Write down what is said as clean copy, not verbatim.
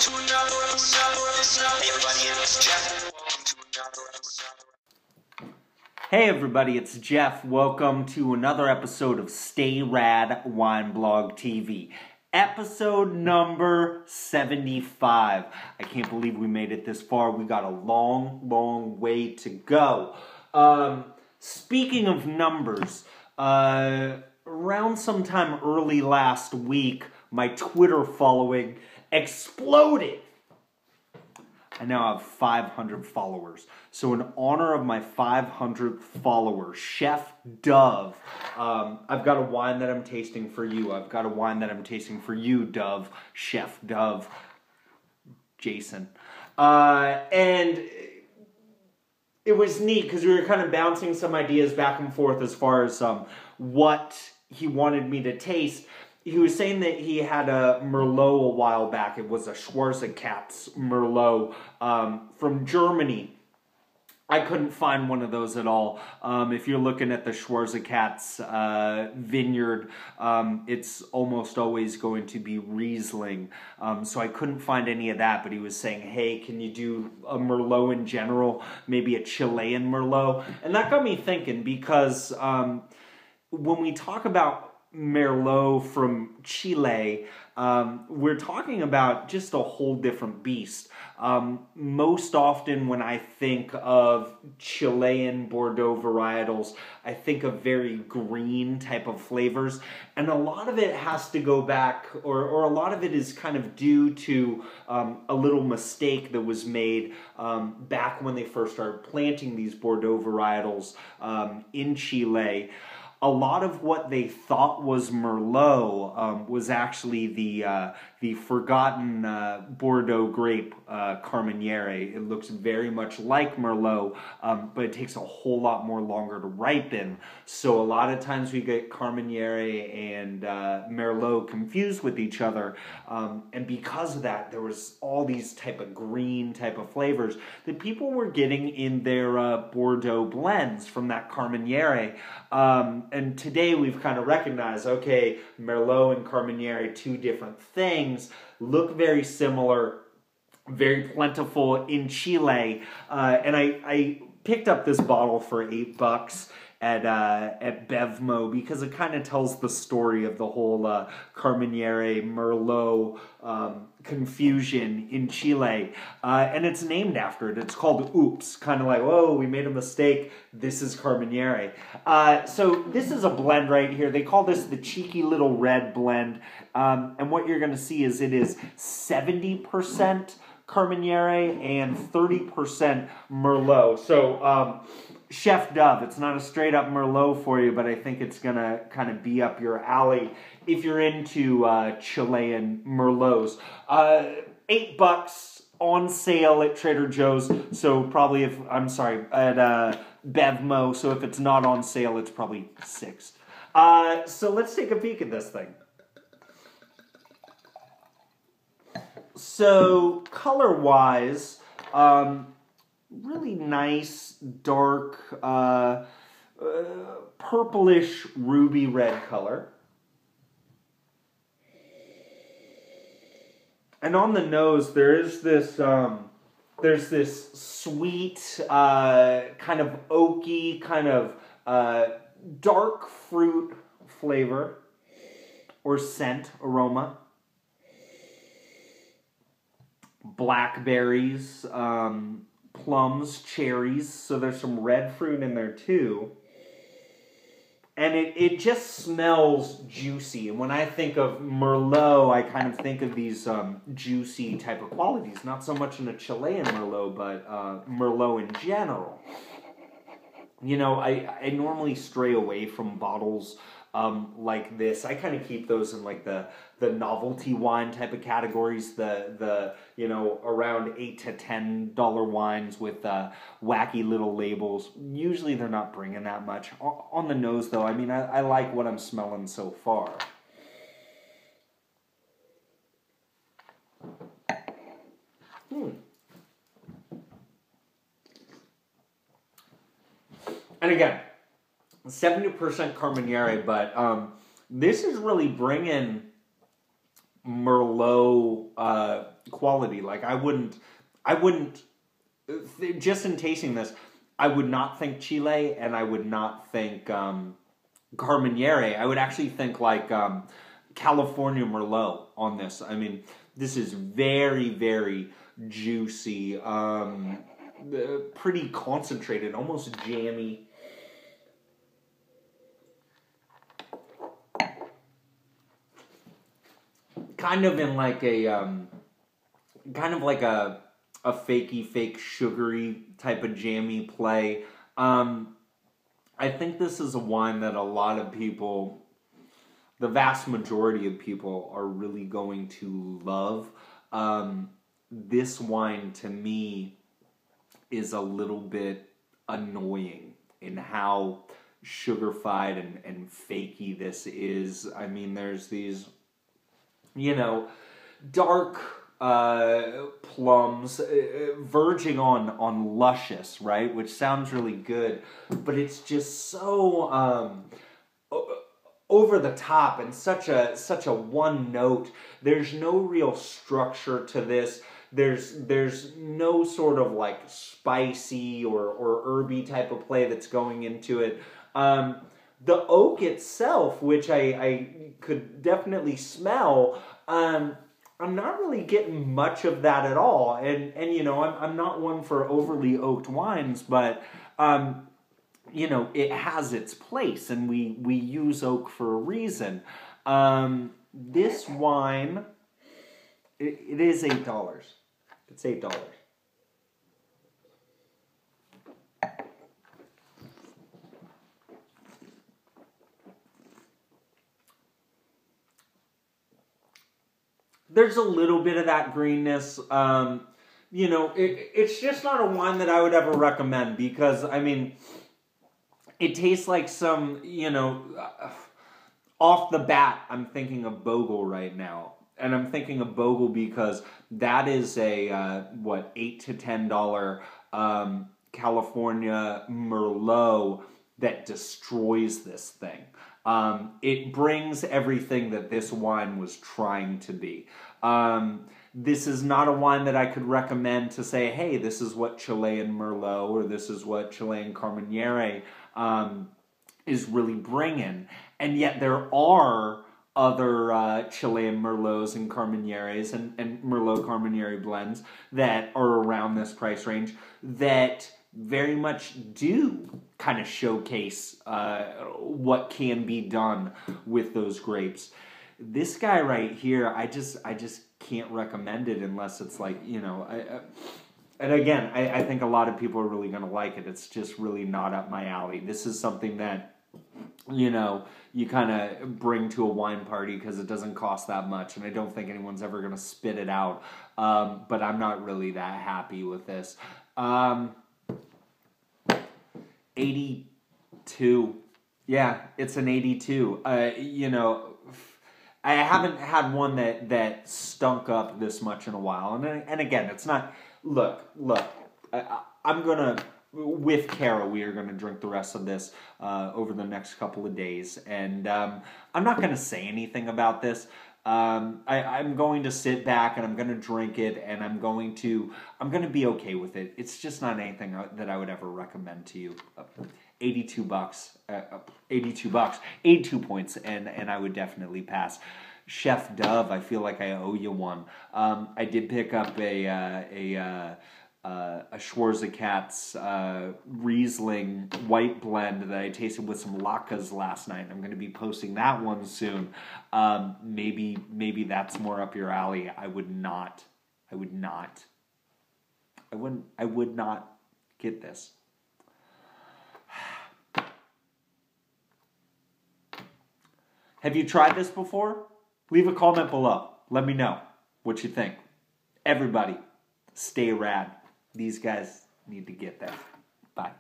to another episode. Hey everybody, it's Jeff. Welcome to another episode. Hey everybody, it's Jeff. Welcome to another episode of Stay Rad Wine Blog TV. Episode number 75. I can't believe we made it this far. We got a long way to go. Speaking of numbers, around sometime early last week, my Twitter following exploded. I now have 500 followers. So in honor of my 500th follower, Chef Dove, I've got a wine that I'm tasting for you. I've got a wine that I'm tasting for you, Dove, Chef Dove, Jason. And it was neat because we were kind of bouncing some ideas back and forth as far as what he wanted me to taste. He was saying that he had a Merlot a while back. It was a Schwarzkopf Merlot from Germany. I couldn't find one of those at all. If you're looking at the Schwarzkopf vineyard, it's almost always going to be Riesling. So I couldn't find any of that, but he was saying, hey, can you do a Merlot in general? Maybe a Chilean Merlot? And that got me thinking because when we talk about Merlot from Chile, we're talking about just a whole different beast. Most often when I think of Chilean Bordeaux varietals, I think of very green type of flavors, and a lot of it has to go back, or a lot of it is kind of due to a little mistake that was made back when they first started planting these Bordeaux varietals in Chile. A lot of what they thought was Merlot was actually the forgotten Bordeaux grape, Carmenere. It looks very much like Merlot, but it takes a whole lot more longer to ripen. So a lot of times we get Carmenere and Merlot confused with each other. And because of that, there was all these type of green type of flavors that people were getting in their Bordeaux blends from that Carmenere. And today we've kind of recognized, okay, Merlot and Carmenere, two different things, look very similar, very plentiful in Chile. And I picked up this bottle for $8 at Bevmo because it kind of tells the story of the whole Carmenere Merlot confusion in Chile, and it's named after it. It's called Oops, kind of like, whoa, we made a mistake, this is Carmenere. So this is a blend right here. They call this the Cheeky Little Red blend, and what you're going to see is it is 70% Carmenere and 30% Merlot. So Chef Dove, it's not a straight up Merlot for you, but I think it's gonna kind of be up your alley if you're into Chilean Merlots. $8 on sale at Trader Joe's, so probably at Bevmo, so if it's not on sale, it's probably $6. So let's take a peek at this thing. So color-wise, really nice, dark, purplish ruby red color. And on the nose, there's this sweet, kind of oaky, kind of dark fruit flavor or scent, aroma. Blackberries, plums, cherries, so there's some red fruit in there too. And it just smells juicy. And when I think of Merlot, I kind of think of these juicy type of qualities. Not so much in a Chilean Merlot, but Merlot in general. You know, I normally stray away from bottles like this. I kind of keep those in like the novelty wine type of categories, the you know, around $8 to $10 wines with wacky little labels. Usually they're not bringing that much. On the nose though, I mean, I like what I'm smelling so far. And again, 70% Carmenere, but this is really bringing Merlot quality. Like I wouldn't, just in tasting this, I would not think Chile, and I would not think Carmenere. I would actually think like California Merlot on this. I mean, this is very, very juicy, pretty concentrated, almost jammy. Kind of in like a, kind of like a fake sugary type of jammy play. I think this is a wine that a lot of people, the vast majority of people, are really going to love. This wine, to me, is a little bit annoying in how sugar-fied and fakey this is. I mean, there's these, dark plums verging on luscious, right? Which sounds really good, but it's just so over the top and such a one note. There's no real structure to this. There's no sort of like spicy or herby type of play that's going into it. The oak itself, which I could definitely smell, I'm not really getting much of that at all. And I'm not one for overly oaked wines, but it has its place, and we use oak for a reason. This wine, it is $8. It's $8. There's a little bit of that greenness. It's just not a wine that I would ever recommend because, I mean, it tastes like some, off the bat, I'm thinking of Bogle right now. And I'm thinking of Bogle because that is a, $8 to $10 California Merlot that destroys this thing. It brings everything that this wine was trying to be. This is not a wine that I could recommend to say, hey, this is what Chilean Merlot or this is what Chilean Carmenere is really bringing. And yet there are other Chilean Merlots and Carmeneres and Merlot Carmenere blends that are around this price range that very much do kind of showcase what can be done with those grapes. This guy right here, I just can't recommend it unless it's like, and again, I think a lot of people are really going to like it. It's just really not up my alley. This is something that, you kind of bring to a wine party because it doesn't cost that much, and I don't think anyone's ever going to spit it out. But I'm not really that happy with this. 82. Yeah, it's an 82. I haven't had one that stunk up this much in a while. And again, it's not... Look. I'm going to... With Kara, we are going to drink the rest of this over the next couple of days. And I'm not going to say anything about this. I'm going to sit back and I'm going to drink it, and I'm going to be okay with it. It's just not anything that I would ever recommend to you. $82, 82 points, and I would definitely pass. Chef Dove, I feel like I owe you one. I did pick up a Schwarzkopf's Riesling white blend that I tasted with some latkes last night. I'm going to be posting that one soon. Maybe that's more up your alley. I would not get this. Have you tried this before? Leave a comment below. Let me know what you think. Everybody, stay rad. These guys need to get there. Bye.